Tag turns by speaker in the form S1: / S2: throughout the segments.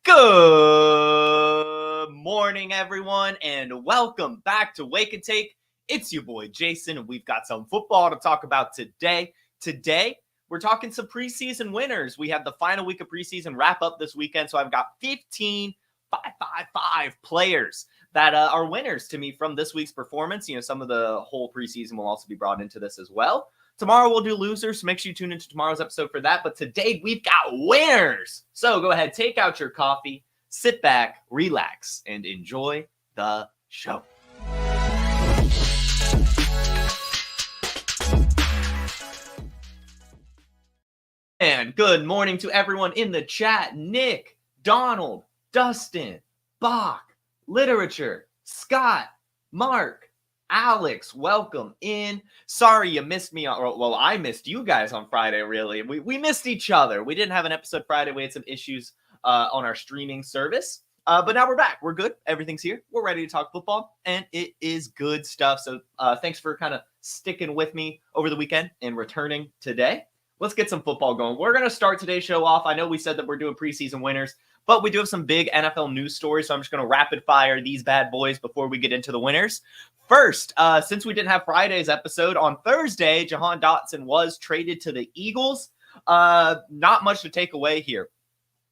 S1: Good morning, everyone, and welcome back to Wake and Take. It's your boy, Jason, and we've got some football to talk about today. Today, we're talking some preseason winners. We have the final week of preseason wrap up this weekend, so I've got 15 players that are winners to me from this week's performance. You know, some of the whole preseason will also be brought into this as well. Tomorrow we'll do losers, so make sure you tune into tomorrow's episode for that. But today we've got winners. So go ahead, take out your coffee, sit back, relax, and enjoy the show. And good morning to everyone in the chat. Nick, Donald, Dustin, Bach, Literature, Scott, Mark, Alex, welcome in. Sorry you missed me. Well, I missed you guys on Friday, really. We missed each other. We didn't have an episode Friday. We had some issues on our streaming service. But now we're back. We're good. Everything's here. We're ready to talk football, and it is good stuff. So thanks for kind of sticking with me over the weekend and returning today. Let's get some football going. We're going to start today's show off. I know we said that we're doing preseason winners, but we do have some big NFL news stories, so I'm just going to rapid fire these bad boys before we get into the winners. First, since we didn't have Friday's episode, on Thursday, Jahan Dodson was traded to the Eagles. Not much to take away here.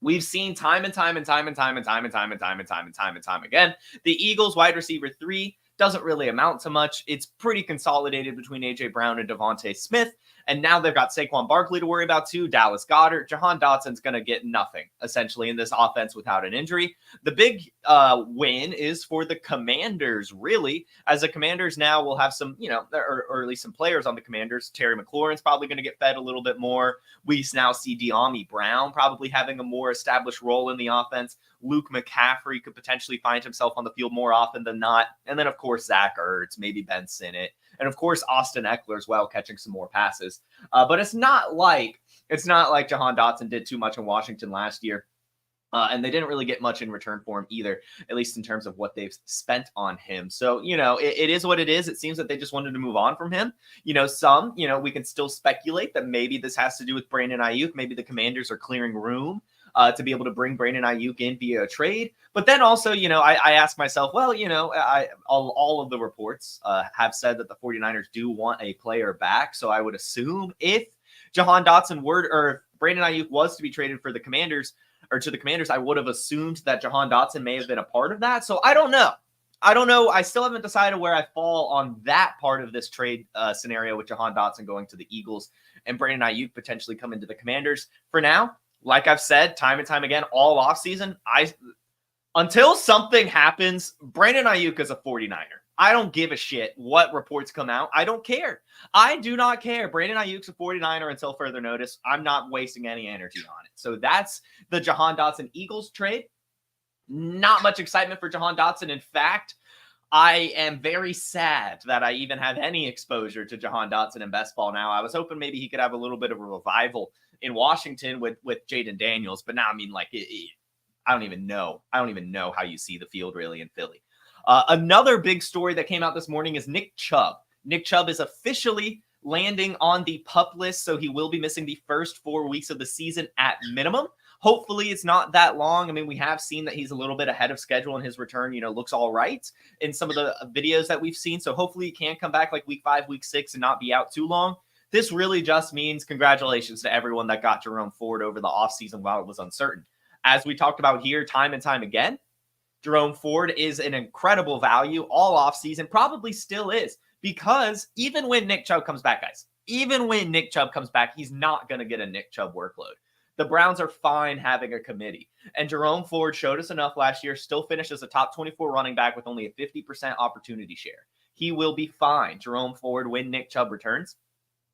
S1: We've seen time and time again, the Eagles wide receiver 3 doesn't really amount to much. It's pretty consolidated between A.J. Brown and Devontae Smith. And now they've got Saquon Barkley to worry about too, Dallas Goedert. Jahan Dodson's going to get nothing, essentially, in this offense without an injury. The big win is for the Commanders, really, as the Commanders now will have some, or at least some players on the Commanders. Terry McLaurin's probably going to get fed a little bit more. We now see De'Ami Brown probably having a more established role in the offense. Luke McCaffrey could potentially find himself on the field more often than not. And then, of course, Zach Ertz, maybe Ben Sinnott. And of course, Austin Eckler as well, catching some more passes. But it's not like Jahan Dodson did too much in Washington last year. And they didn't really get much in return for him either, at least in terms of what they've spent on him. So, it is what it is. It seems that they just wanted to move on from him. We can still speculate that maybe this has to do with Brandon Ayuk. Maybe the Commanders are clearing room to be able to bring Brandon Ayuk in via a trade. But then also, I ask myself, well, all of the reports have said that the 49ers do want a player back. So I would assume if Jahan Dodson or Brandon Ayuk was to be traded for the Commanders or to the Commanders, I would have assumed that Jahan Dodson may have been a part of that. So I don't know. I still haven't decided where I fall on that part of this trade scenario with Jahan Dodson going to the Eagles and Brandon Ayuk potentially coming to the Commanders. For now, like I've said time and time again, all offseason, until something happens, Brandon Ayuk is a 49er. I don't give a shit what reports come out. I don't care. I do not care. Brandon Ayuk's a 49er until further notice. I'm not wasting any energy on it. So that's the Jahan Dodson Eagles trade. Not much excitement for Jahan Dodson. In fact, I am very sad that I even have any exposure to Jahan Dodson in best ball now. I was hoping maybe he could have a little bit of a revival in Washington with Jaden Daniels, but now I don't even know. I don't even know how you see the field really in Philly. Another big story that came out this morning is Nick Chubb. Nick Chubb is officially landing on the PUP list, so he will be missing the first 4 weeks of the season at minimum. Hopefully it's not that long. I mean, we have seen that he's a little bit ahead of schedule and his return, looks all right in some of the videos that we've seen. So hopefully he can come back like week 5, week 6 and not be out too long. This really just means congratulations to everyone that got Jerome Ford over the offseason while it was uncertain. As we talked about here time and time again, Jerome Ford is an incredible value all offseason, probably still is, because even when Nick Chubb comes back, guys, he's not going to get a Nick Chubb workload. The Browns are fine having a committee. And Jerome Ford showed us enough last year, still finished as a top 24 running back with only a 50% opportunity share. He will be fine, Jerome Ford, when Nick Chubb returns,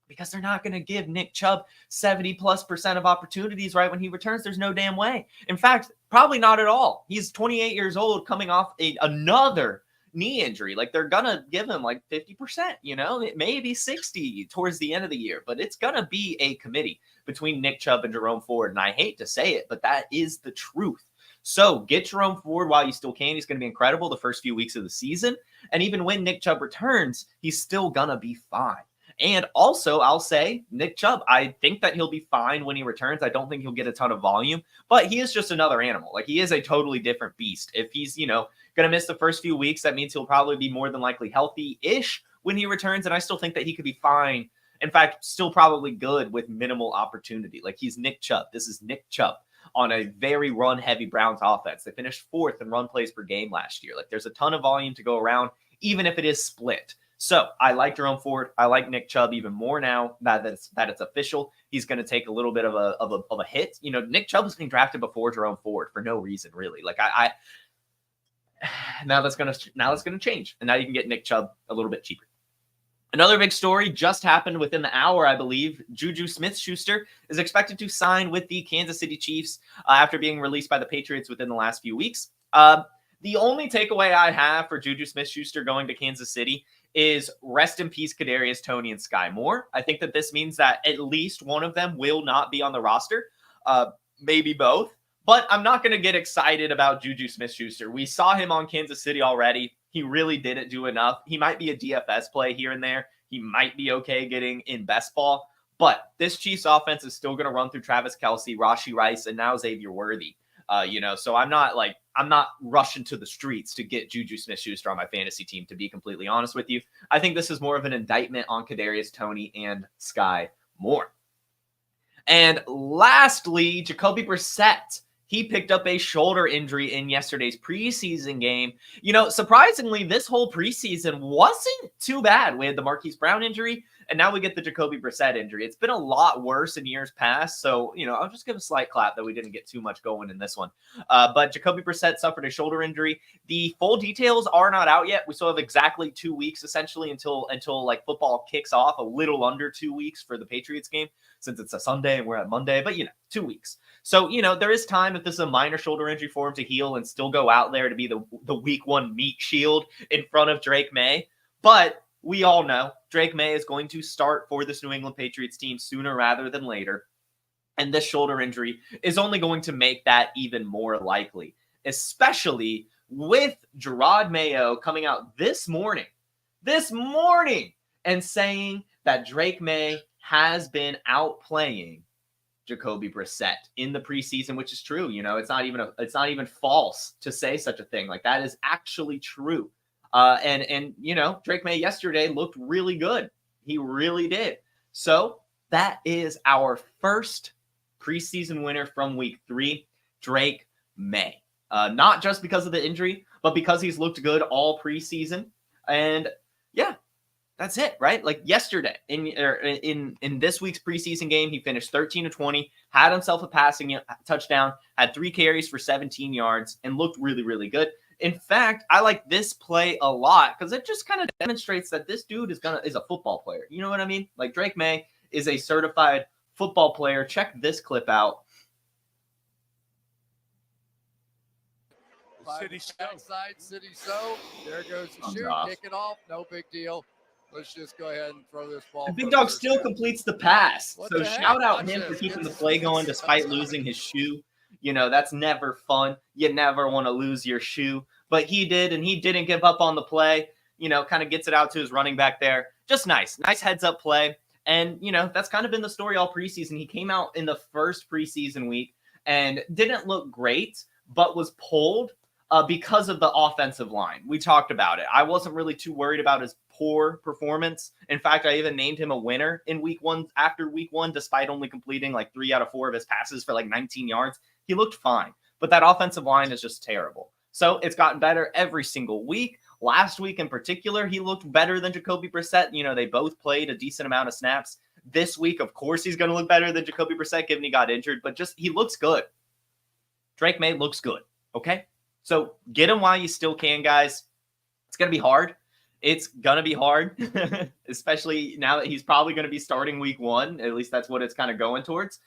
S1: because they're not going to give Nick Chubb 70+% of opportunities right when he returns. There's no damn way. In fact, probably not at all. He's 28 years old coming off another knee injury. Like, they're going to give him like 50%, it may be 60 towards the end of the year, but it's going to be a committee between Nick Chubb and Jerome Ford. And I hate to say it, but that is the truth. So get Jerome Ford while you still can. He's going to be incredible the first few weeks of the season. And even when Nick Chubb returns, he's still going to be fine. And also, I'll say Nick Chubb, I think that he'll be fine when he returns. I don't think he'll get a ton of volume, but he is just another animal. Like, he is a totally different beast. If he's, going to miss the first few weeks, that means he'll probably be more than likely healthy-ish when he returns. And I still think that he could be fine. In fact, still probably good with minimal opportunity. Like, he's Nick Chubb. This is Nick Chubb on a very run-heavy Browns offense. They finished 4th in run plays per game last year. Like, there's a ton of volume to go around, even if it is split. So I like Jerome Ford. I like Nick Chubb even more now that it's official. He's going to take a little bit of a hit. Nick Chubb was being drafted before Jerome Ford for no reason, really. Like, now that's going to change, and now you can get Nick Chubb a little bit cheaper. Another big story just happened within the hour, I believe. Juju Smith-Schuster is expected to sign with the Kansas City Chiefs after being released by the Patriots within the last few weeks. The only takeaway I have for Juju Smith-Schuster going to Kansas City is rest in peace, Kadarius Toney and Sky Moore. I think that this means that at least one of them will not be on the roster, maybe both. But I'm not going to get excited about Juju Smith-Schuster. We saw him on Kansas City already. He really didn't do enough. He might be a DFS play here and there. He might be okay getting in best ball. But this Chiefs offense is still going to run through Travis Kelce, Rashee Rice, and now Xavier Worthy. So I'm not rushing to the streets to get Juju Smith-Schuster on my fantasy team, to be completely honest with you. I think this is more of an indictment on Kadarius Toney and Sky Moore. And lastly, Jacoby Brissett. He picked up a shoulder injury in yesterday's preseason game. Surprisingly, this whole preseason wasn't too bad. We had the Marquise Brown injury, and now we get the Jacoby Brissett injury. It's been a lot worse in years past, so, I'll just give a slight clap that we didn't get too much going in this one. But Jacoby Brissett suffered a shoulder injury. The full details are not out yet. We still have exactly 2 weeks, essentially, until like football kicks off, a little under 2 weeks for the Patriots game, since it's a Sunday and we're at Monday, but 2 weeks. So, there is time if this is a minor shoulder injury for him to heal and still go out there to be the week 1 meat shield in front of Drake Maye. But we all know Drake Maye is going to start for this New England Patriots team sooner rather than later. And this shoulder injury is only going to make that even more likely, especially with Gerard Mayo coming out this morning, and saying that Drake Maye has been outplaying Jacoby Brissett in the preseason, which is true. It's not even false to say such a thing. Like, that is actually true. And Drake Maye yesterday looked really good. He really did. So that is our first preseason winner from week 3, Drake Maye. Not just because of the injury, but because he's looked good all preseason. And yeah, that's it, right? Like, yesterday in this week's preseason game, he finished 13-20, had himself a passing touchdown, had 3 carries for 17 yards, and looked really, really good. In fact, I like this play a lot because it just kind of demonstrates that this dude is a football player. You know what I mean? Like, Drake Maye is a certified football player. Check this clip out.
S2: City so. There goes the shoot. Kick it off. No big deal. Let's just go ahead and throw this ball.
S1: The big dog still completes the pass. So shout out him for keeping the play going despite losing his shoe. That's never fun. You never want to lose your shoe. But he did, and he didn't give up on the play. Kind of gets it out to his running back there. Just nice. Nice heads-up play. And, that's kind of been the story all preseason. He came out in the first preseason week and didn't look great, but was pulled because of the offensive line. We talked about it. I wasn't really too worried about his poor performance. In fact, I even named him a winner in week 1 after week 1, despite only completing like 3 out of 4 of his passes for like 19 yards. He looked fine, but that offensive line is just terrible. So it's gotten better every single week. Last week in particular, he looked better than Jacoby Brissett. They both played a decent amount of snaps. This week, of course, he's going to look better than Jacoby Brissett, given he got injured, but he looks good. Drake Maye looks good, okay? So get him while you still can, guys. It's going to be hard. It's going to be hard, especially now that he's probably going to be starting week 1. At least that's what it's kind of going towards.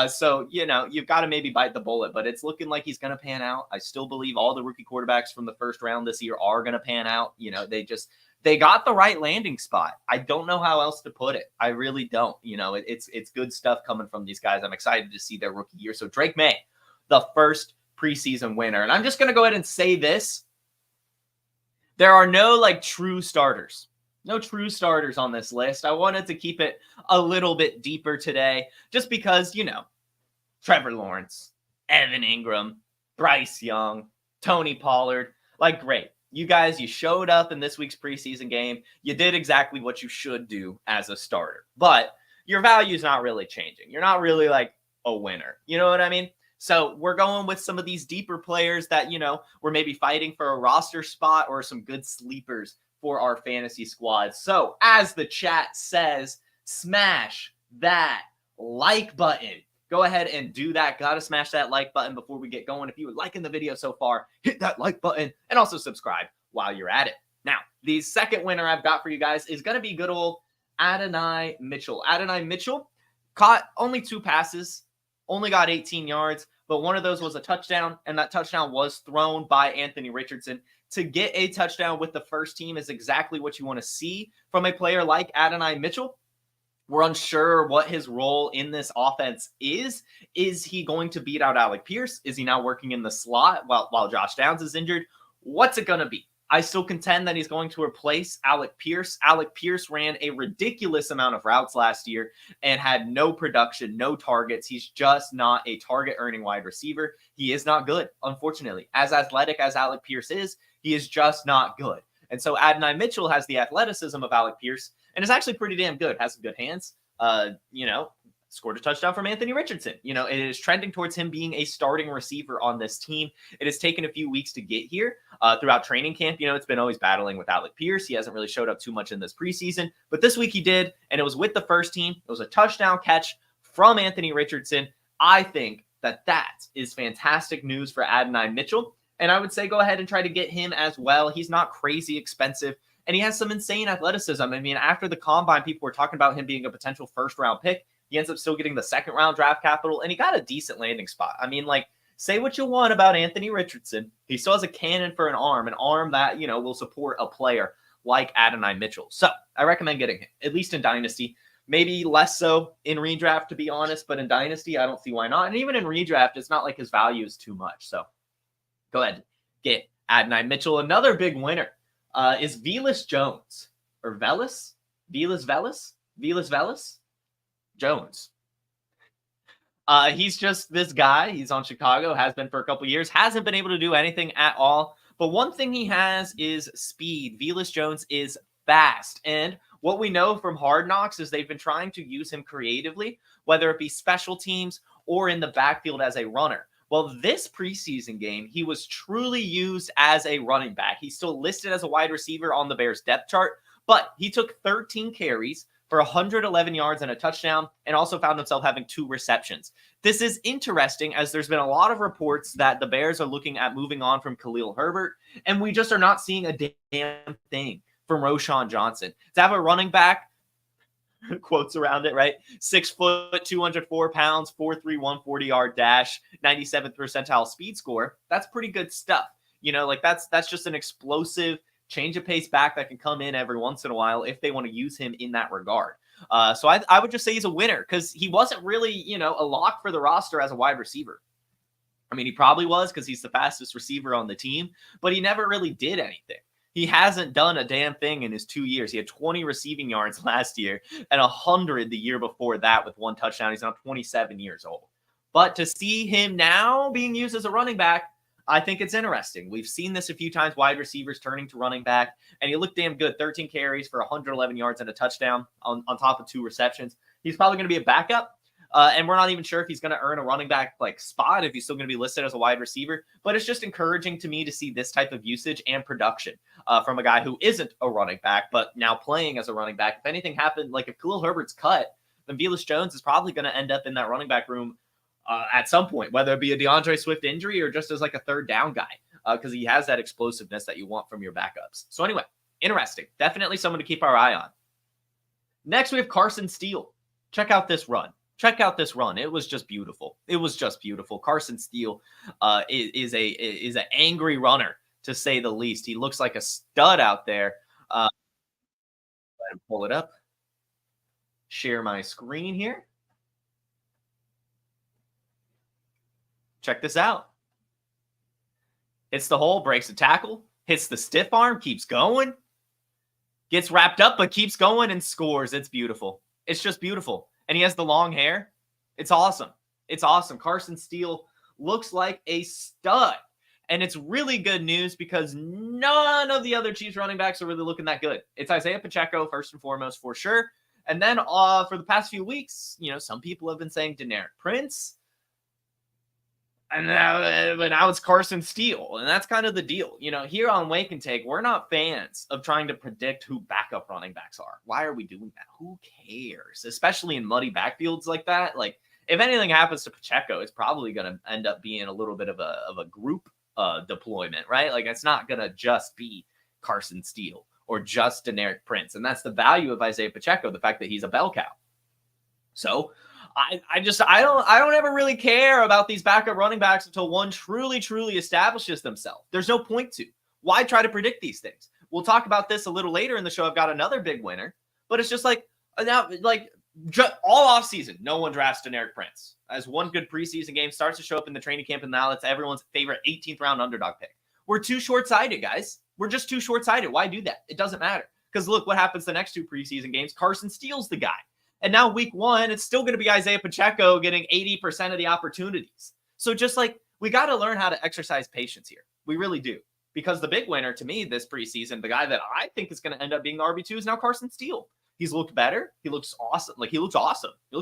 S1: So, you've got to maybe bite the bullet, but it's looking like he's going to pan out. I still believe all the rookie quarterbacks from the first round this year are going to pan out. They got the right landing spot. I don't know how else to put it. I really don't. It's good stuff coming from these guys. I'm excited to see their rookie year. So Drake Maye, the first preseason winner. And I'm just going to go ahead and say this. There are no true starters No true starters on this list. I wanted to keep it a little bit deeper today just because, Trevor Lawrence, Evan Ingram, Bryce Young, Tony Pollard. Like, great. You guys, you showed up in this week's preseason game. You did exactly what you should do as a starter. But your value's not really changing. You're not really like a winner. You know what I mean? So we're going with some of these deeper players that, we're maybe fighting for a roster spot or some good sleepers for our fantasy squad. So as the chat says, smash that like button. Go ahead and do that. Gotta smash that like button before we get going. If you were liking the video so far, hit that like button and also subscribe while you're at it. Now, the second winner I've got for you guys is going to be good old Adonai Mitchell. Adonai Mitchell caught only 2 passes, only got 18 yards, but one of those was a touchdown, and that touchdown was thrown by Anthony Richardson. To get a touchdown with the first team is exactly what you want to see from a player like Adonai Mitchell. We're unsure what his role in this offense is. Is he going to beat out Alec Pierce? Is he now working in the slot while Josh Downs is injured? What's it going to be? I still contend that he's going to replace Alec Pierce. Alec Pierce ran a ridiculous amount of routes last year and had no production, no targets. He's just not a target-earning wide receiver. He is not good, unfortunately. As athletic as Alec Pierce is, he is just not good. And so Adonai Mitchell has the athleticism of Alec Pierce and is actually pretty damn good, has some good hands. Scored a touchdown from Anthony Richardson. It is trending towards him being a starting receiver on this team. It has taken a few weeks to get here throughout training camp. It's been always battling with Alec Pierce. He hasn't really showed up too much in this preseason, but this week he did, and it was with the first team. It was a touchdown catch from Anthony Richardson. I think that is fantastic news for Adonai Mitchell, and I would say go ahead and try to get him as well. He's not crazy expensive, and he has some insane athleticism. I mean, after the combine, people were talking about him being a potential first-round pick. He ends up still getting the second-round draft capital, and he got a decent landing spot. I mean, say what you want about Anthony Richardson. He still has a cannon for an arm that, will support a player like Adonai Mitchell. So I recommend getting him, at least in Dynasty. Maybe less so in redraft, to be honest, but in Dynasty, I don't see why not. And even in redraft, it's not like his value is too much. So go ahead, get Adonai Mitchell. Another big winner is Velus Jones. Or Velus? Velus Jones. He's just this guy. He's on Chicago, has been for a couple years, hasn't been able to do anything at all. But one thing he has is speed. Velus Jones is fast. And what we know from Hard Knocks is they've been trying to use him creatively, whether it be special teams or in the backfield as a runner. Well, this preseason game, he was truly used as a running back. He's still listed as a wide receiver on the Bears depth chart, but he took 13 carries for 111 yards and a touchdown, and also found himself having 2 receptions. This is interesting, as there's been a lot of reports that the Bears are looking at moving on from Khalil Herbert, and we just are not seeing a damn thing from Roschon Johnson. To have a running back, quotes around it, right? 6 foot, 204 pounds, 4.3, 140-yard dash, 97th percentile speed score. That's pretty good stuff. That's just an explosive change of pace back that can come in every once in a while if they want to use him in that regard. So I would just say he's a winner because he wasn't really, a lock for the roster as a wide receiver. I mean, he probably was because he's the fastest receiver on the team, but he never really did anything. He hasn't done a damn thing in his 2 years. He had 20 receiving yards last year and 100 the year before that with 1 touchdown. He's now 27 years old. But to see him now being used as a running back, I think it's interesting. We've seen this a few times, wide receivers turning to running back, and he looked damn good. 13 carries for 111 yards and a touchdown on top of 2 receptions. He's probably going to be a backup, and we're not even sure if he's going to earn a running back spot, if he's still going to be listed as a wide receiver. But it's just encouraging to me to see this type of usage and production from a guy who isn't a running back, but now playing as a running back. If anything happened, if Khalil Herbert's cut, then Velus Jones is probably going to end up in that running back room at some point, whether it be a DeAndre Swift injury or just as a third down guy, because he has that explosiveness that you want from your backups. So anyway, interesting. Definitely someone to keep our eye on. Next, we have Carson Steel. Check out this run. It was just beautiful. Carson Steel is an angry runner, to say the least. He looks like a stud out there. Go ahead and pull it up. Share my screen here. Check this out. Hits the hole, breaks the tackle, hits the stiff arm, keeps going. Gets wrapped up, but keeps going and scores. It's beautiful. It's just beautiful. And he has the long hair. It's awesome. It's awesome. Carson Steel looks like a stud. And it's really good news because none of the other Chiefs running backs are really looking that good. It's Isaiah Pacheco, first and foremost, for sure. And then for the past few weeks, some people have been saying Deneric Prince. And now it's Carson Steel. And that's kind of the deal. Here on Wake and Take, we're not fans of trying to predict who backup running backs are. Why are we doing that? Who cares? Especially in muddy backfields like that. Like, if anything happens to Pacheco, it's probably going to end up being a little bit of a group deployment, right? Like, it's not going to just be Carson Steel or just Deneric Prince. And that's the value of Isaiah Pacheco, the fact that he's a bell cow. So I don't ever really care about these backup running backs until one truly establishes themselves. There's no point to. Why try to predict these things? We'll talk about this a little later in the show. I've got another big winner, but it's just like now, all offseason, no one drafts Deneric Prince. As one good preseason game starts to show up in the training camp, and now it's everyone's favorite 18th round underdog pick. We're too short-sighted, guys. We're just too short-sighted. Why do that? It doesn't matter. Because look what happens the next two preseason games. Carson Steele's the guy. And now week 1, it's still going to be Isaiah Pacheco getting 80% of the opportunities. So just we got to learn how to exercise patience here. We really do. Because the big winner to me this preseason, the guy that I think is going to end up being the RB2 is now Carson Steel. He's looked better. He looks awesome. He looks awesome. It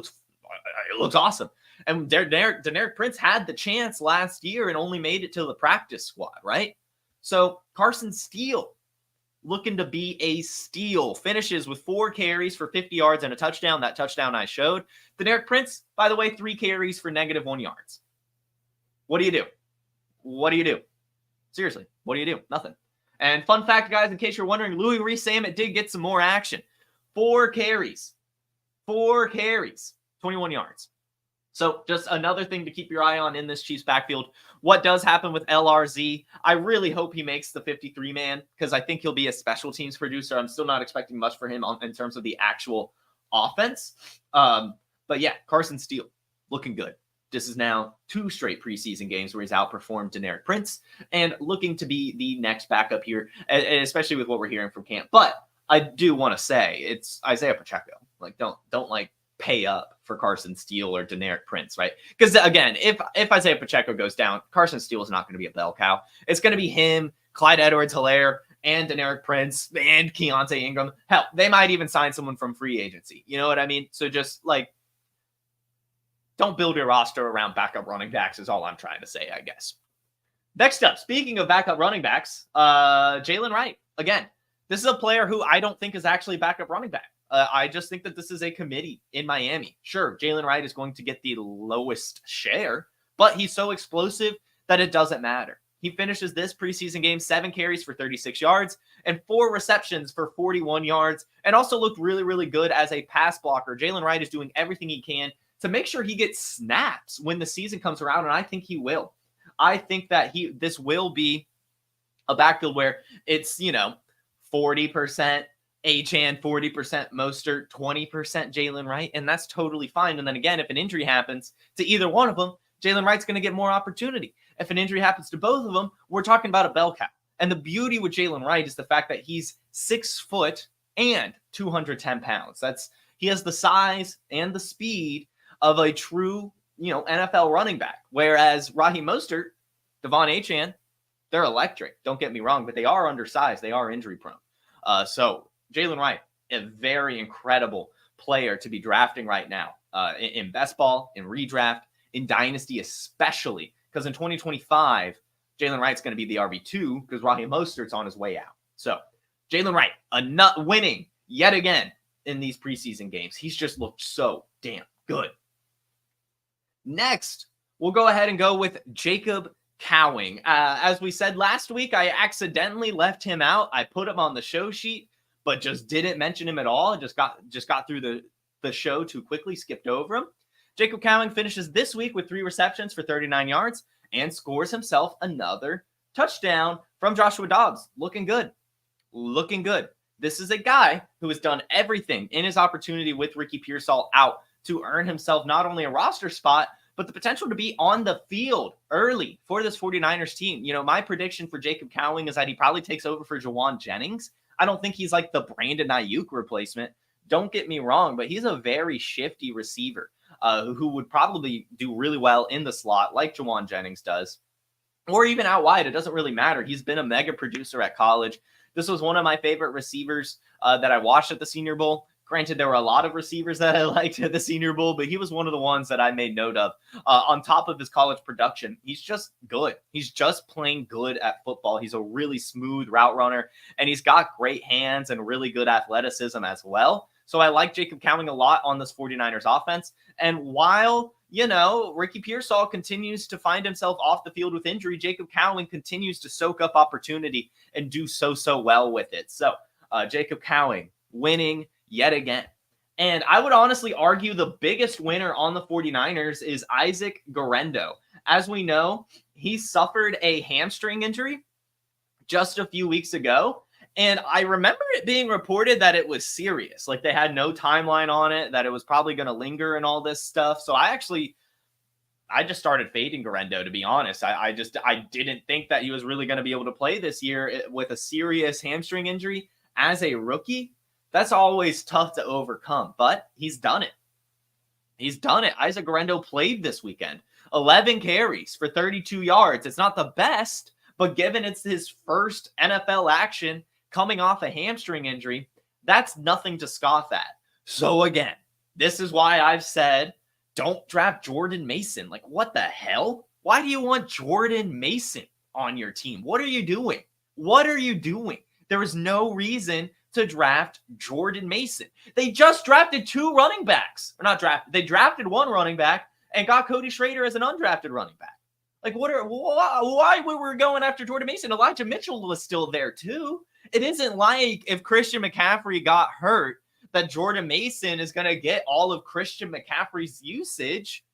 S1: looks awesome. And Deneric Prince had the chance last year and only made it to the practice squad, right? So Carson Steel looking to be a steal. Finishes with 4 carries for 50 yards and a touchdown. That touchdown I showed. Deneric Prince, by the way, 3 carries for -1 yards. What do you do? What do you do? Seriously, what do you do? Nothing. And fun fact, guys, in case you're wondering, Louis Rees-Sammet did get some more action. 4 carries. 21 yards. So just another thing to keep your eye on in this Chiefs backfield. What does happen with LRZ? I really hope he makes the 53-man because I think he'll be a special teams producer. I'm still not expecting much for him in terms of the actual offense. But yeah, Carson Steel looking good. This is now 2 straight preseason games where he's outperformed Deneric Prince and looking to be the next backup here, especially with what we're hearing from camp. But I do want to say it's Isaiah Pacheco. Don't pay up for Carson Steel or Deneric Prince, right? Because again, if Isaiah Pacheco goes down, Carson Steel is not going to be a bell cow. It's going to be him, Clyde Edwards-Helaire, and Deneric Prince, and Keontae Ingram. Hell, they might even sign someone from free agency. You know what I mean? So just don't build your roster around backup running backs is all I'm trying to say, I guess. Next up, speaking of backup running backs, Jaylen Wright. Again, this is a player who I don't think is actually a backup running back. I just think that this is a committee in Miami. Sure, Jaylen Wright is going to get the lowest share, but he's so explosive that it doesn't matter. He finishes this preseason game 7 carries for 36 yards and 4 receptions for 41 yards and also looked really good as a pass blocker. Jaylen Wright is doing everything he can to make sure he gets snaps when the season comes around, and I think he will. I think that this will be a backfield where it's, 40% Achane, 40% Mostert, 20% Jaylen Wright, and that's totally fine. And then again, if an injury happens to either one of them, Jaylen Wright's going to get more opportunity. If an injury happens to both of them, we're talking about a bell cow. And the beauty with Jaylen Wright is the fact that he's 6 foot and 210 pounds. He has the size and the speed of a true, NFL running back. Whereas Raheem Mostert, Devon Achane, they're electric. Don't get me wrong, but they are undersized. They are injury prone. So Jaylen Wright, a very incredible player to be drafting right now in best ball, in redraft, in dynasty especially, because in 2025, Jaylen Wright's going to be the RB2 because Raheem Mostert's on his way out. So Jaylen Wright, winning yet again in these preseason games. He's just looked so damn good. Next, we'll go ahead and go with Jacob Cowing. As we said last week, I accidentally left him out. I put him on the show sheet, but just didn't mention him at all. Just got through the show too quickly, skipped over him. Jacob Cowing finishes this week with 3 receptions for 39 yards and scores himself another touchdown from Joshua Dobbs. Looking good. This is a guy who has done everything in his opportunity with Ricky Pearsall out to earn himself not only a roster spot, but the potential to be on the field early for this 49ers team. My prediction for Jacob Cowing is that he probably takes over for Jawan Jennings. I don't think he's like the Brandon Ayuk replacement. Don't get me wrong, but he's a very shifty receiver who would probably do really well in the slot like Jawan Jennings does, or even out wide. It doesn't really matter. He's been a mega producer at college. This was one of my favorite receivers that I watched at the Senior Bowl. Granted, there were a lot of receivers that I liked at the Senior Bowl, but he was one of the ones that I made note of. On top of his college production, he's just good. He's just plain good at football. He's a really smooth route runner, and he's got great hands and really good athleticism as well. So I like Jacob Cowing a lot on this 49ers offense. And while, Ricky Pearsall continues to find himself off the field with injury, Jacob Cowing continues to soak up opportunity and do so well with it. So Jacob Cowing winning yet again. And I would honestly argue the biggest winner on the 49ers is Isaac Gendo. As we know, he suffered a hamstring injury just a few weeks ago. And I remember it being reported that it was serious. Like they had no timeline on it, that it was probably going to linger and all this stuff. So I just started fading Gendo, to be honest. I didn't think that he was really going to be able to play this year with a serious hamstring injury as a rookie. That's always tough to overcome, but he's done it. He's done it. Isaac Gendo played this weekend. 11 carries for 32 yards. It's not the best, but given it's his first NFL action coming off a hamstring injury, that's nothing to scoff at. So again, this is why I've said, don't draft Jordan Mason. Like, what the hell? Why do you want Jordan Mason on your team? What are you doing? What are you doing? There is no reason to draft Jordan Mason. They just drafted 2 running backs. Or not drafted. They drafted 1 running back and got Cody Schrader as an undrafted running back. Like, why were we going after Jordan Mason? Elijah Mitchell was still there too. It isn't like if Christian McCaffrey got hurt that Jordan Mason is going to get all of Christian McCaffrey's usage.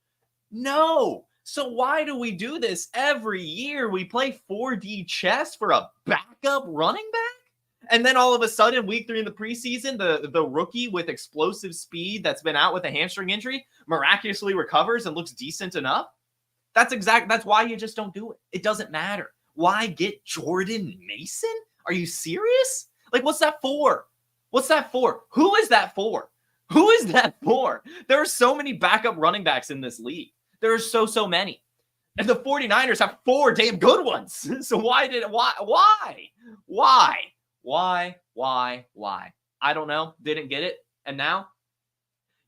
S1: No. So why do we do this every year? We play 4D chess for a backup running back? And then all of a sudden, week 3 in the preseason, the rookie with explosive speed that's been out with a hamstring injury miraculously recovers and looks decent enough. That's why you just don't do it. It doesn't matter. Why get Jordan Mason? Are you serious? Like, what's that for? What's that for? Who is that for? Who is that for? There are so many backup running backs in this league. There are so many. And the 49ers have 4 damn good ones. So why? I don't know. Didn't get it. And now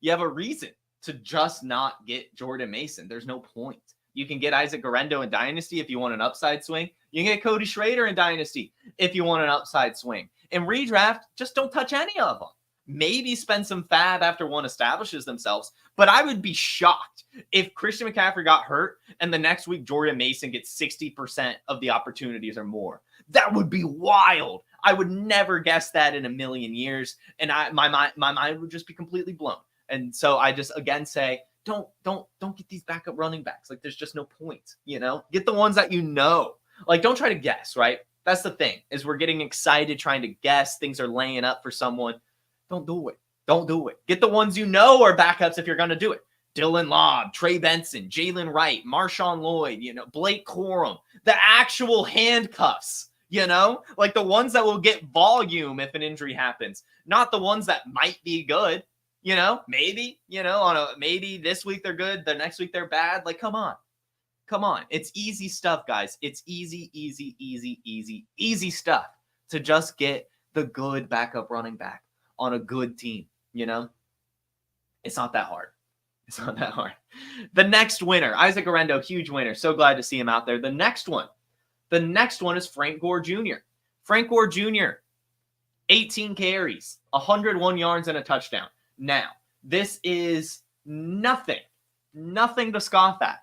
S1: you have a reason to just not get Jordan Mason. There's no point. You can get Isaac Gendo in Dynasty if you want an upside swing. You can get Cody Schrader in Dynasty if you want an upside swing. In redraft, just don't touch any of them. Maybe spend some fab after one establishes themselves. But I would be shocked if Christian McCaffrey got hurt and the next week Jordan Mason gets 60% of the opportunities or more. That would be wild. I would never guess that in a million years. And my mind would just be completely blown. And so I just, again, say, don't get these backup running backs. Like, there's just no point, Get the ones that you know. Like, don't try to guess, right? That's the thing, is we're getting excited trying to guess. Things are laying up for someone. Don't do it. Don't do it. Get the ones you know are backups if you're going to do it. Dylan Lobb, Trey Benson, Jaylen Wright, Marshawn Lloyd, Blake Corum, the actual handcuffs, like the ones that will get volume if an injury happens, not the ones that might be good, maybe, maybe this week they're good, the next week they're bad. Like, come on. It's easy stuff, guys. It's easy stuff to just get the good backup running back on a good team, It's not that hard. The next winner, Isaac Gendo, huge winner. So glad to see him out there. The next one is Frank Gore Jr. Frank Gore Jr., 18 carries, 101 yards, and a touchdown. Now, this is nothing to scoff at,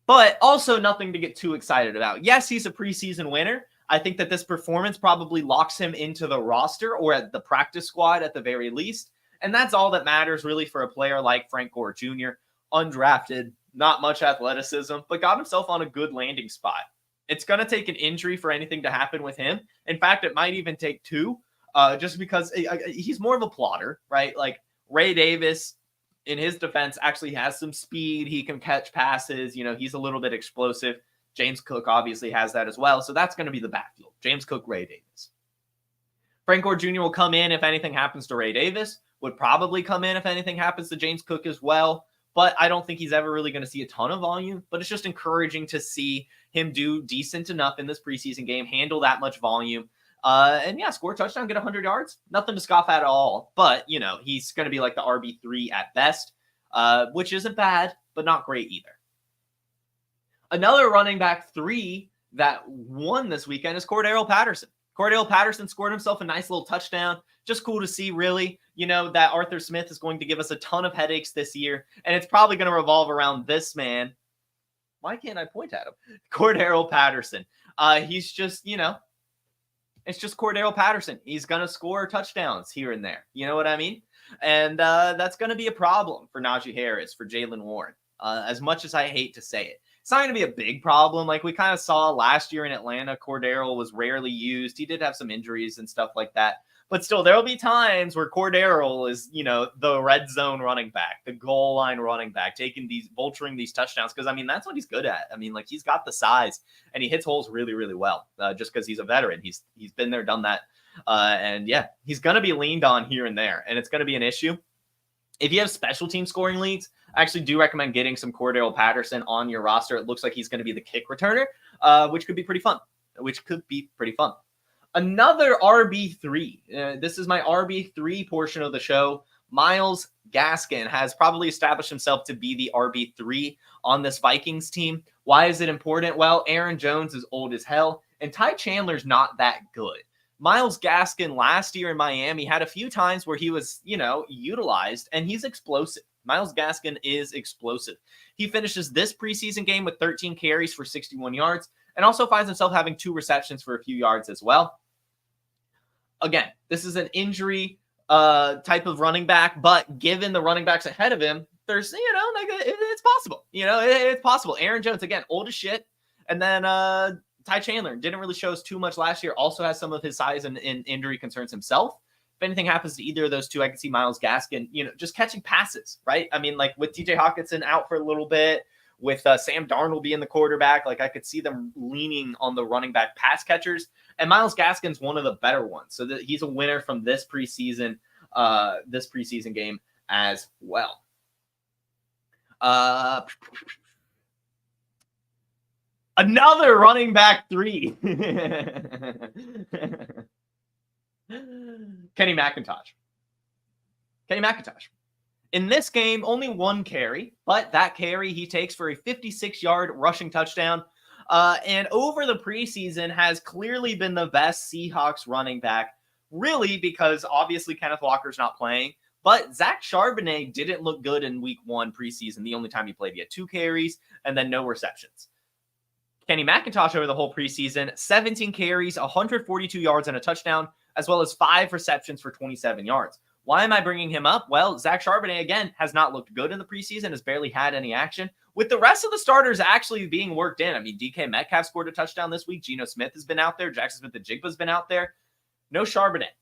S1: but also nothing to get too excited about. Yes, he's a preseason winner. I think that this performance probably locks him into the roster or at the practice squad at the very least. And that's all that matters really for a player like Frank Gore Jr., undrafted, not much athleticism, but got himself on a good landing spot. It's going to take an injury for anything to happen with him. In fact, it might even take 2, just because he's more of a plotter, right? Like Ray Davis, in his defense, actually has some speed. He can catch passes. He's a little bit explosive. James Cook obviously has that as well. So that's going to be the backfield. James Cook, Ray Davis. Frank Gore Jr. will come in if anything happens to Ray Davis, would probably come in if anything happens to James Cook as well. But I don't think he's ever really going to see a ton of volume. But it's just encouraging to see him do decent enough in this preseason game, handle that much volume. And yeah, score a touchdown, get 100 yards. Nothing to scoff at all. But, you know, he's going to be like the RB3 at best, which isn't bad, but not great either. Another running back 3 that won this weekend is Cordo Patterson. Cordo Patterson scored himself a nice little touchdown. Just cool to see, really. You know, that Arthur Smith is going to give us a ton of headaches this year, and it's probably going to revolve around this man. Why can't I point at him? Cordo Patterson. He's just, you know, it's just Cordo Patterson. He's going to score touchdowns here and there. You know what I mean? And that's going to be a problem for Najee Harris, for Jaylen Warren, as much as I hate to say it. It's not going to be a big problem. Like we kind of saw last year in Atlanta, Cordero was rarely used. He did have some injuries and stuff like that. But still, there will be times where Cordero is, you know, the red zone running back, the goal line running back, vulturing these touchdowns. Because, I mean, that's what he's good at. I mean, like, he's got the size, and he hits holes really, really well just because he's a veteran. He's been there, done that. And, yeah, he's going to be leaned on here and there, and it's going to be an issue. If you have special team scoring leagues, I actually do recommend getting some Cordo Patterson on your roster. It looks like he's going to be the kick returner, which could be pretty fun. Another RB3. This is my RB3 portion of the show. Myles Gaskin has probably established himself to be the RB3 on this Vikings team. Why is it important? Well, Aaron Jones is old as hell, and Ty Chandler's not that good. Myles Gaskin last year in Miami had a few times where he was, you know, utilized, and he's explosive. Myles Gaskin is explosive. He finishes this preseason game with 13 carries for 61 yards and also finds himself having 2 receptions for a few yards as well. Again, this is an injury type of running back, but given the running backs ahead of him, there's, you know, like it's possible. You know, it's possible. Aaron Jones, again, old as shit. And then Ty Chandler didn't really show us too much last year. Also has some of his size and injury concerns himself. If anything happens to either of those two, I can see Myles Gaskin, you know, just catching passes, right? I mean, like with TJ Hawkinson out for a little bit, with Sam Darnold being the quarterback, like I could see them leaning on the running back pass catchers. And Myles Gaskin's one of the better ones. So he's a winner from this preseason game as well. Another running back 3. Kenny McIntosh. In this game, only 1 carry, but that carry he takes for a 56-yard rushing touchdown. And over the preseason has clearly been the best Seahawks running back, really, because obviously Kenneth Walker's not playing. But Zach Charbonnet didn't look good in week 1 preseason. The only time he played, he had 2 carries and then no receptions. Kenny McIntosh over the whole preseason, 17 carries, 142 yards and a touchdown, as well as 5 receptions for 27 yards. Why am I bringing him up? Well, Zach Charbonnet, again, has not looked good in the preseason, has barely had any action, with the rest of the starters actually being worked in. I mean, DK Metcalf scored a touchdown this week. Geno Smith has been out there. Jackson Smith-Njigba's been out there. No Charbonnet.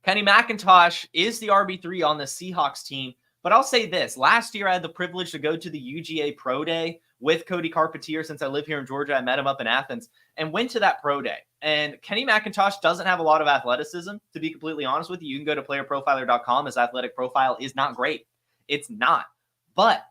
S1: Kenny McIntosh is the RB3 on the Seahawks team, but I'll say this. Last year, I had the privilege to go to the UGA Pro Day with Cody Carpentier. Since I live here in Georgia, I met him up in Athens and went to that Pro Day. And Kenny McIntosh doesn't have a lot of athleticism, to be completely honest with you. You can go to PlayerProfiler.com. His athletic profile is not great. It's not. But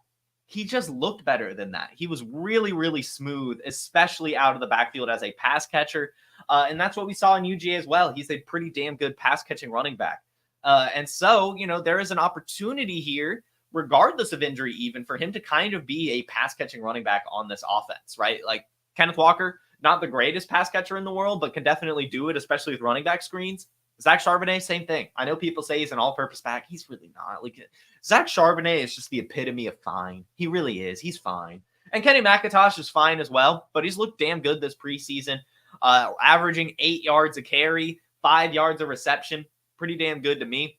S1: he just looked better than that. He was really, really smooth, especially out of the backfield as a pass catcher. And that's what we saw in UGA as well. He's a pretty damn good pass-catching running back. And so, you know, there is an opportunity here, regardless of injury even, for him to kind of be a pass-catching running back on this offense, right? Like Kenneth Walker, not the greatest pass catcher in the world, but can definitely do it, especially with running back screens. Zach Charbonnet, same thing. I know people say he's an all-purpose back. He's really not. Like Zach Charbonnet is just the epitome of fine. He really is. He's fine. And Kenny McIntosh is fine as well, but he's looked damn good this preseason, averaging 8 yards a carry, 5 yards a reception. Pretty damn good to me.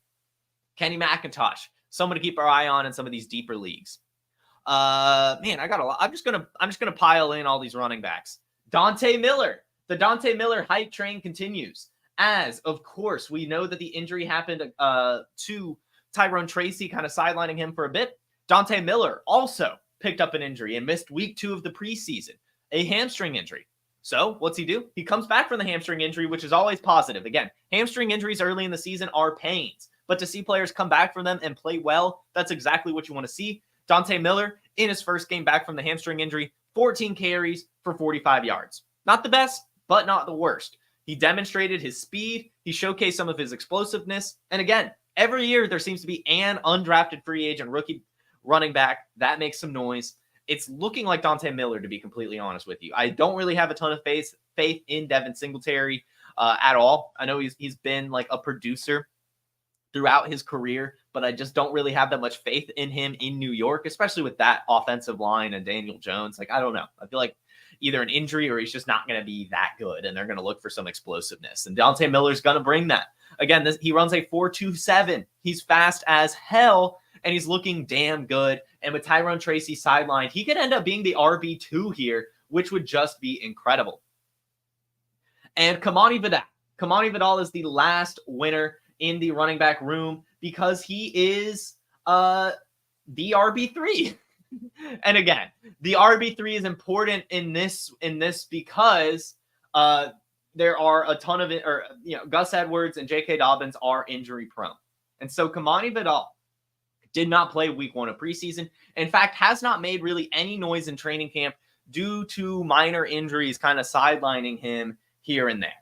S1: Kenny McIntosh, someone to keep our eye on in some of these deeper leagues. Man, I got a lot. I'm just gonna pile in all these running backs. Dante Miller. The Dante Miller hype train continues. As, of course, we know that the injury happened to Tyrone Tracy, kind of sidelining him for a bit. Dante Miller also picked up an injury and missed week 2 of the preseason, a hamstring injury. So what's he do? He comes back from the hamstring injury, which is always positive. Again, hamstring injuries early in the season are pains, but to see players come back from them and play well, that's exactly what you want to see. Dante Miller, in his first game back from the hamstring injury, 14 carries for 45 yards. Not the best, but not the worst. He demonstrated his speed. He showcased some of his explosiveness. And again, every year there seems to be an undrafted free agent rookie running back that makes some noise. It's looking like Dante Miller, to be completely honest with you. I don't really have a ton of faith in Devin Singletary at all. I know he's been like a producer throughout his career, but I just don't really have that much faith in him in New York, especially with that offensive line and Daniel Jones. Like, I don't know. I feel like either an injury or he's just not going to be that good, and they're going to look for some explosiveness. And Dante Miller's going to bring that. Again, he runs a 4.27. He's fast as hell, and he's looking damn good. And with Tyrone Tracy sidelined, he could end up being the RB2 here, which would just be incredible. And Kimani Vidal. Kimani Vidal is the last winner in the running back room because he is the RB3. And again, the RB3 is important in this because there are a ton of it, or Gus Edwards and J.K. Dobbins are injury prone. And so Kimani Vidal did not play week 1 of preseason. In fact, has not made really any noise in training camp due to minor injuries kind of sidelining him here and there,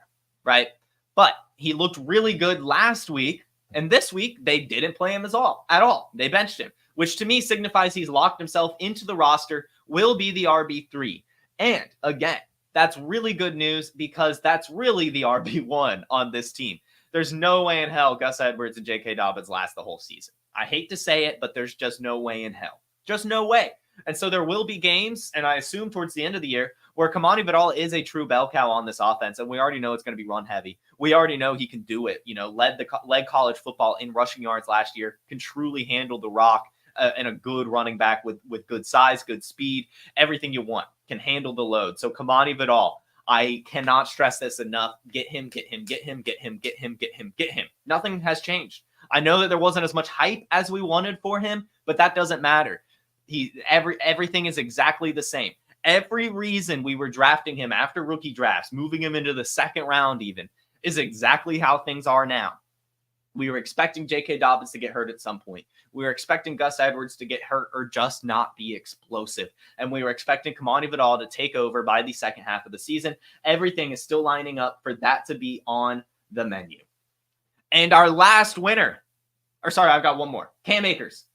S1: right? But he looked really good last week, and this week they didn't play him at all. They benched him, which to me signifies he's locked himself into the roster, will be the RB3. And again, that's really good news because that's really the RB1 on this team. There's no way in hell Gus Edwards and J.K. Dobbins last the whole season. I hate to say it, but there's just no way in hell. Just no way. And so there will be games, and I assume towards the end of the year, where Kimani Vidal is a true bell cow on this offense, and we already know it's going to be run heavy. We already know he can do it. Led college football in rushing yards last year, can truly handle the rock, and a good running back with good size, good speed, everything you want, can handle the load. So Kimani Vidal, I cannot stress this enough. Get him. Nothing has changed. I know that there wasn't as much hype as we wanted for him, but that doesn't matter. Everything is exactly the same. Every reason we were drafting him after rookie drafts, moving him into the second round even, is exactly how things are now. We were expecting J.K. Dobbins to get hurt at some point. We were expecting Gus Edwards to get hurt or just not be explosive. And we were expecting Kimani Vidal to take over by the second half of the season. Everything is still lining up for that to be on the menu. And our last winner, I've got one more. Cam Akers.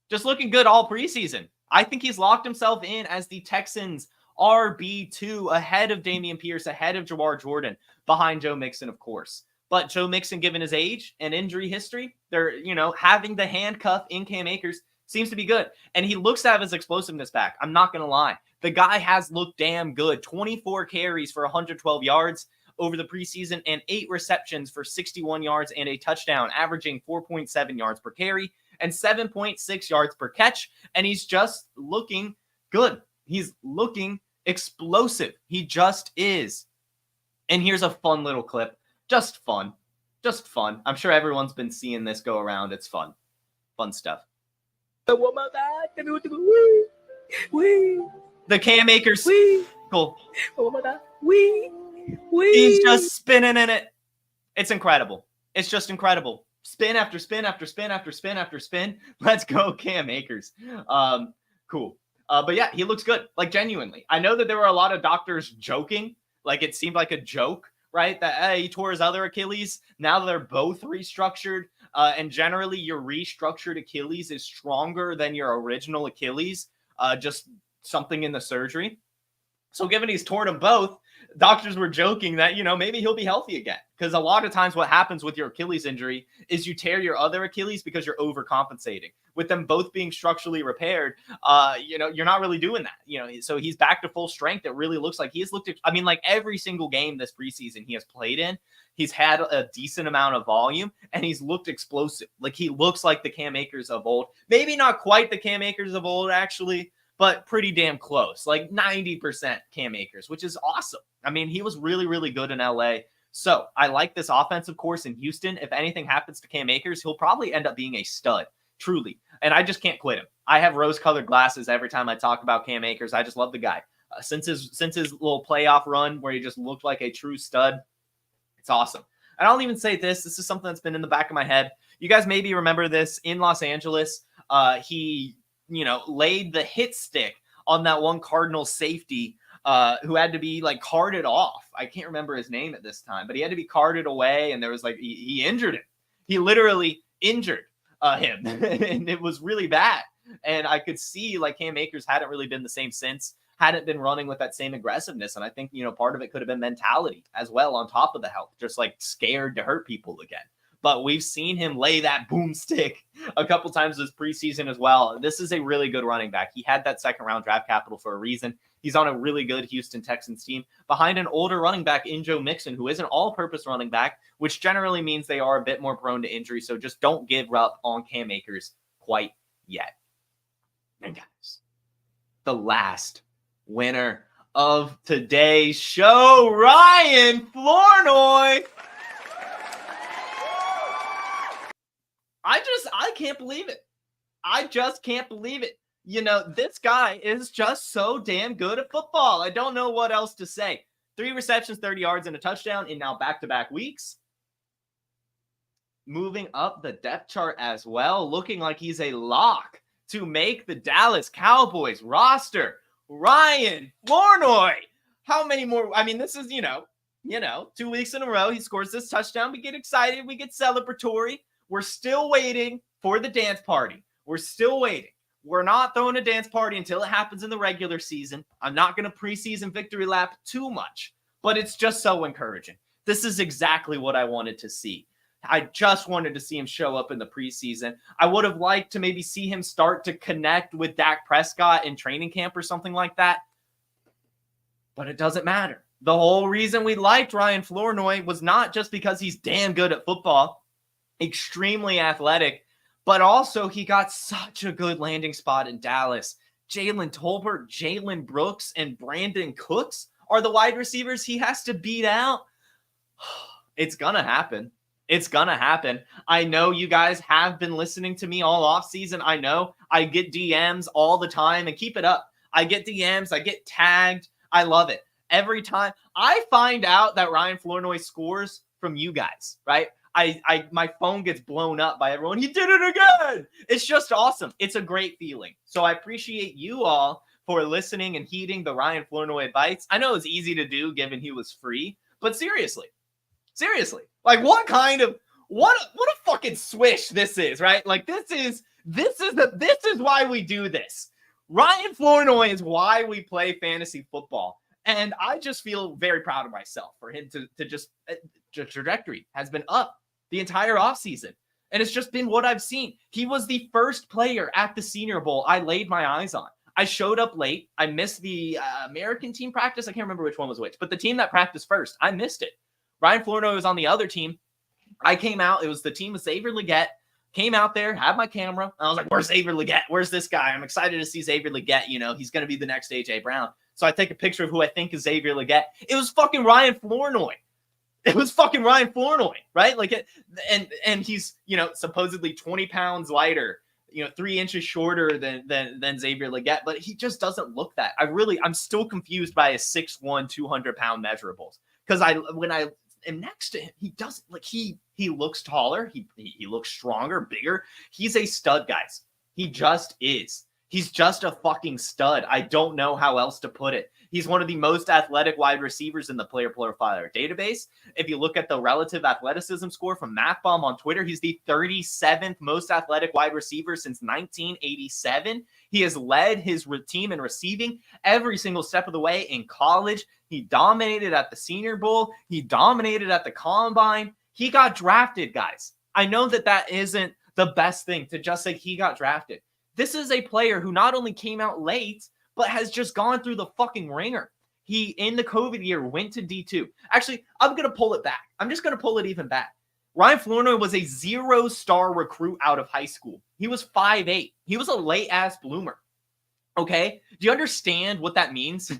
S1: Just looking good all preseason. I think he's locked himself in as the Texans' RB2 ahead of Dameon Pierce, ahead of Jawar Jordan, behind Joe Mixon, of course. But Joe Mixon, given his age and injury history, having the handcuff in Cam Akers seems to be good. And he looks to have his explosiveness back. I'm not going to lie. The guy has looked damn good. 24 carries for 112 yards over the preseason and 8 receptions for 61 yards and a touchdown, averaging 4.7 yards per carry and 7.6 yards per catch. And he's just looking good. He's looking explosive. He just is. And here's a fun little clip. Just fun. I'm sure everyone's been seeing this go around. It's fun. Fun stuff. The Cam Akers. Cool. He's just spinning in it. It's incredible. It's just incredible. Spin after spin after spin after spin after spin. Let's go, Cam Akers. Cool. But yeah, he looks good. Like, genuinely. I know that there were a lot of doctors joking. Like, it seemed like a joke, right? That he tore his other Achilles. Now they're both restructured. And generally, your restructured Achilles is stronger than your original Achilles. Just something in the surgery. So given he's torn them both, doctors were joking that, maybe he'll be healthy again. Because a lot of times what happens with your Achilles injury is you tear your other Achilles because you're overcompensating. With them both being structurally repaired, you're not really doing that. So he's back to full strength. It really looks like he's looked at, like every single game this preseason he has played in, he's had a decent amount of volume and he's looked explosive. Like, he looks like the Cam Akers of old. Maybe not quite the Cam Akers of old, actually, but pretty damn close, like 90% Cam Akers, which is awesome. He was really, really good in LA. So I like this offensive course in Houston. If anything happens to Cam Akers, he'll probably end up being a stud. truly. And I just can't quit him. I have rose-colored glasses every time I talk about Cam Akers. I just love the guy. Since his little playoff run where he just looked like a true stud, it's awesome. And I'll even say this is something that's been in the back of my head. You guys maybe remember this in Los Angeles. He, laid the hit stick on that one Cardinals safety who had to be like carted off. I can't remember his name at this time, but he had to be carted away, and there was like he injured him. He literally injured him, and it was really bad. And I could see like Cam Akers hadn't really been the same since, hadn't been running with that same aggressiveness. And I think, part of it could have been mentality as well on top of the health, just like scared to hurt people again. But we've seen him lay that boomstick a couple times this preseason as well. This is a really good running back. He had that second-round draft capital for a reason. He's on a really good Houston Texans team behind an older running back in Joe Mixon, who is an all-purpose running back, which generally means they are a bit more prone to injury. So just don't give up on Cam Akers quite yet. And guys, the last winner of today's show, Ryan Flournoy. I can't believe it. I just can't believe it. This guy is just so damn good at football. I don't know what else to say. 3 receptions, 30 yards, and a touchdown in now back-to-back weeks. Moving up the depth chart as well, looking like he's a lock to make the Dallas Cowboys roster. Ryan Flournoy. How many more? I mean, this is, 2 weeks in a row. He scores this touchdown. We get excited. We get celebratory. We're still waiting for the dance party. We're still waiting. We're not throwing a dance party until it happens in the regular season. I'm not going to preseason victory lap too much, but it's just so encouraging. This is exactly what I wanted to see. I just wanted to see him show up in the preseason. I would have liked to maybe see him start to connect with Dak Prescott in training camp or something like that. But it doesn't matter. The whole reason we liked Ryan Flournoy was not just because he's damn good at football, extremely athletic, but also he got such a good landing spot in Dallas. Jalen Tolbert, Jalen Brooks, and Brandon Cooks are the wide receivers he has to beat out. It's going to happen. It's going to happen. I know you guys have been listening to me all offseason. I know I get DMs all the time, and keep it up. I get DMs. I get tagged. I love it. Every time I find out that Ryan Flournoy scores from you guys, right? My phone gets blown up by everyone. He did it again. It's just awesome. It's a great feeling. So I appreciate you all for listening and heeding the Ryan Flournoy advice. I know it's easy to do given he was free, but seriously, like what a fucking swish this is, right? Like this is why we do this. Ryan Flournoy is why we play fantasy football. And I just feel very proud of myself for him to just the trajectory has been up the entire offseason. And it's just been what I've seen. He was the first player at the Senior Bowl I laid my eyes on. I showed up late. I missed the American team practice. I can't remember which one was which, but the team that practiced first, I missed it. Ryan Flournoy was on the other team. I came out. It was the team with Xavier Legette. Came out there, had my camera. I was like, where's Xavier Legette? Where's this guy? I'm excited to see Xavier Legette. He's going to be the next A.J. Brown. So I take a picture of who I think is Xavier Legette. It was fucking Ryan Flournoy. Right? Like and he's, supposedly 20 pounds lighter, 3 inches shorter than Xavier Legette, but he just doesn't look that. I'm still confused by his 6'1", 200-pound measurables. Because when I am next to him, he doesn't he looks taller. He looks stronger, bigger. He's a stud, guys. He just is. He's just a fucking stud. I don't know how else to put it. He's one of the most athletic wide receivers in the PlayerProfiler database. If you look at the relative athleticism score from MathBomb on Twitter, he's the 37th most athletic wide receiver since 1987. He has led his team in receiving every single step of the way in college. He dominated at the Senior Bowl. He dominated at the Combine. He got drafted, guys. I know that isn't the best thing to just say he got drafted. This is a player who not only came out late, but has just gone through the fucking ringer. He, in the COVID year, went to D2. Actually, I'm going to pull it back. I'm just going to pull it even back. Ryan Flournoy was a 0-star recruit out of high school. He was 5'8". He was a late-ass bloomer. Okay? Do you understand what that means?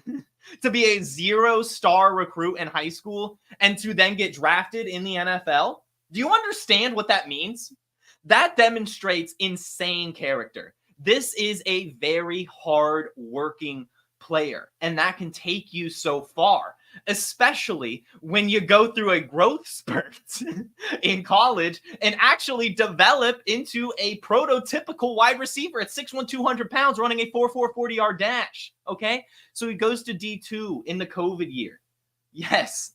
S1: To be a 0-star recruit in high school and to then get drafted in the NFL? Do you understand what that means? That demonstrates insane character. This is a very hard-working player, and that can take you so far, especially when you go through a growth spurt in college and actually develop into a prototypical wide receiver at 6'1", 200 pounds, running a 4.4 40-yard dash, okay? So he goes to D2 in the COVID year. Yes,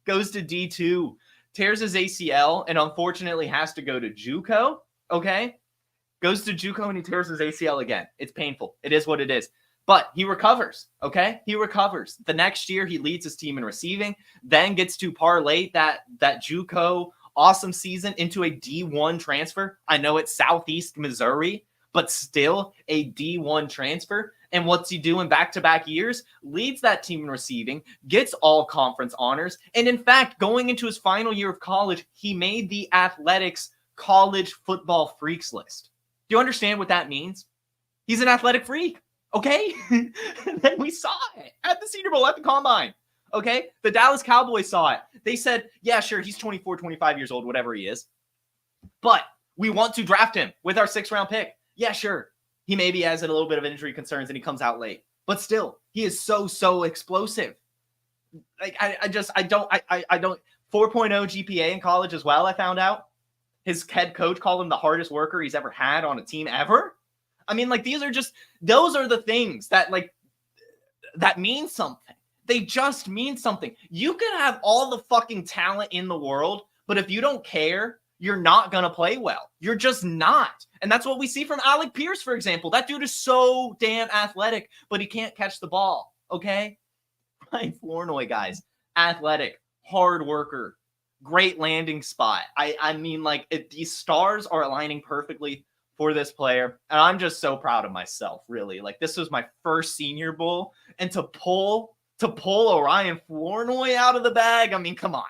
S1: goes to D2, tears his ACL, and unfortunately has to go to JUCO, okay? Goes to JUCO and he tears his ACL again. It's painful. It is what it is. But he recovers, okay? He recovers. The next year, he leads his team in receiving, then gets to parlay that JUCO awesome season into a D1 transfer. I know it's Southeast Missouri, but still a D1 transfer. And what's he doing back-to-back years? Leads that team in receiving, gets all conference honors, and in fact, going into his final year of college, he made the Athletics College Football Freaks list. Do you understand what that means? He's an athletic freak. Okay? And then we saw it at the Senior Bowl, at the Combine. Okay? The Dallas Cowboys saw it. They said, yeah, sure, he's 24, 25 years old, whatever he is. But we want to draft him with our 6th-round pick. Yeah, sure. He maybe has a little bit of injury concerns and he comes out late. But still, he is so explosive. Like, I don't. 4.0 GPA in college as well, I found out. His head coach called him the hardest worker he's ever had on a team ever. I mean, like, those are the things that, like, that mean something. They just mean something. You can have all the fucking talent in the world, but if you don't care, you're not going to play well. You're just not. And that's what we see from Alec Pierce, for example. That dude is so damn athletic, but he can't catch the ball, okay? Ryan Flournoy, guys. Athletic, hard worker, great landing spot. I mean, like, these stars are aligning perfectly for this player, and I'm just so proud of myself, really. Like, this was my first Senior Bowl, and to pull Ryan Flournoy out of the bag, I mean, come on.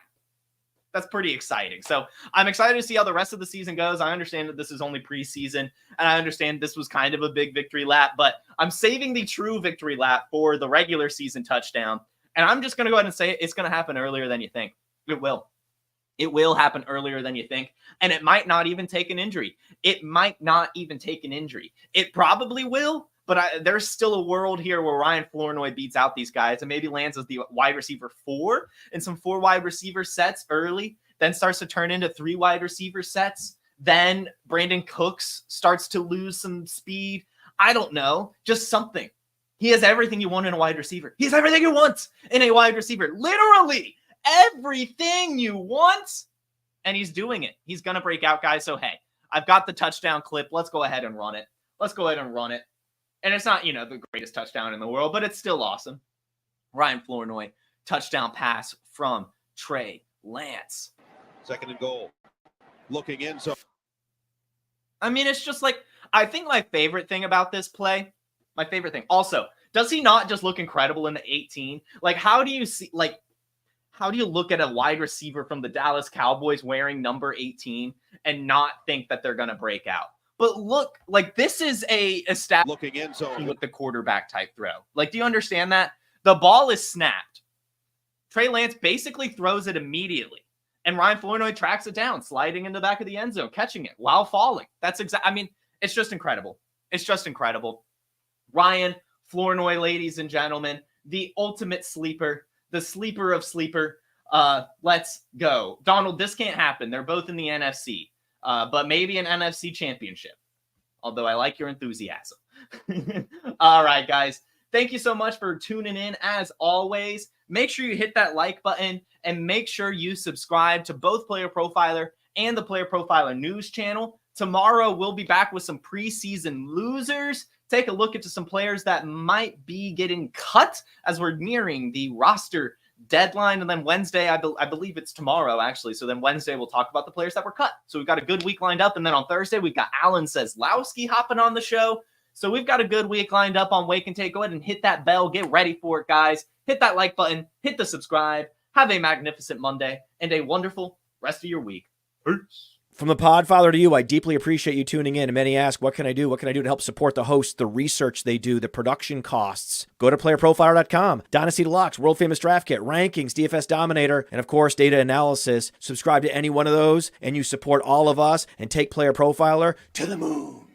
S1: That's pretty exciting. So I'm excited to see how the rest of the season goes. I understand that this is only preseason, and I understand this was kind of a big victory lap, but I'm saving the true victory lap for the regular season touchdown, and I'm just going to go ahead and say it's going to happen earlier than you think. It will. It will happen earlier than you think, and it might not even take an injury. It probably will, but there's still a world here where Ryan Flournoy beats out these guys and maybe lands as the wide receiver 4 in some 4 wide receiver sets early, then starts to turn into 3 wide receiver sets. Then Brandon Cooks starts to lose some speed. I don't know, just something. He has everything you want in a wide receiver. He has everything you want in a wide receiver. Literally everything you want, and he's doing it. He's going to break out, guys. So, hey, I've got the touchdown clip. Let's go ahead and run it. And it's not, the greatest touchdown in the world, but it's still awesome. Ryan Flournoy, touchdown pass from Trey Lance.
S3: 2nd and goal. Looking in. So,
S1: I mean, it's just like, I think my favorite thing about this play, also, does he not just look incredible in the 18? Like, how do you look at a wide receiver from the Dallas Cowboys wearing number 18 and not think that they're going to break out? But look, like, this is a stat
S3: looking in zone
S1: with the quarterback type throw. Like, do you understand that? The ball is snapped. Trey Lance basically throws it immediately. And Ryan Flournoy tracks it down, sliding in the back of the end zone, catching it while falling. It's just incredible. Ryan Flournoy, ladies and gentlemen, the ultimate sleeper, the sleeper of sleeper. Let's go. Donald, this can't happen. They're both in the NFC. But maybe an NFC championship. Although I like your enthusiasm. All right, guys. Thank you so much for tuning in. As always, make sure you hit that like button and make sure you subscribe to both Player Profiler and the Player Profiler news channel. Tomorrow, we'll be back with some preseason losers. Take a look into some players that might be getting cut as we're nearing the roster deadline. And then Wednesday, I believe it's tomorrow, actually. So then Wednesday, we'll talk about the players that were cut. So we've got a good week lined up. And then on Thursday, we've got Alan Seslowski hopping on the show. So we've got a good week lined up on Wake and Take. Go ahead and hit that bell. Get ready for it, guys. Hit that like button. Hit the subscribe. Have a magnificent Monday and a wonderful rest of your week. Peace.
S4: From the Podfather to you, I deeply appreciate you tuning in. And many ask, what can I do? What can I do to help support the hosts, the research they do, the production costs? Go to PlayerProfiler.com. Dynasty Deluxe, World Famous Draft Kit, Rankings, DFS Dominator, and of course, Data Analysis. Subscribe to any one of those, and you support all of us and take Player Profiler to the moon.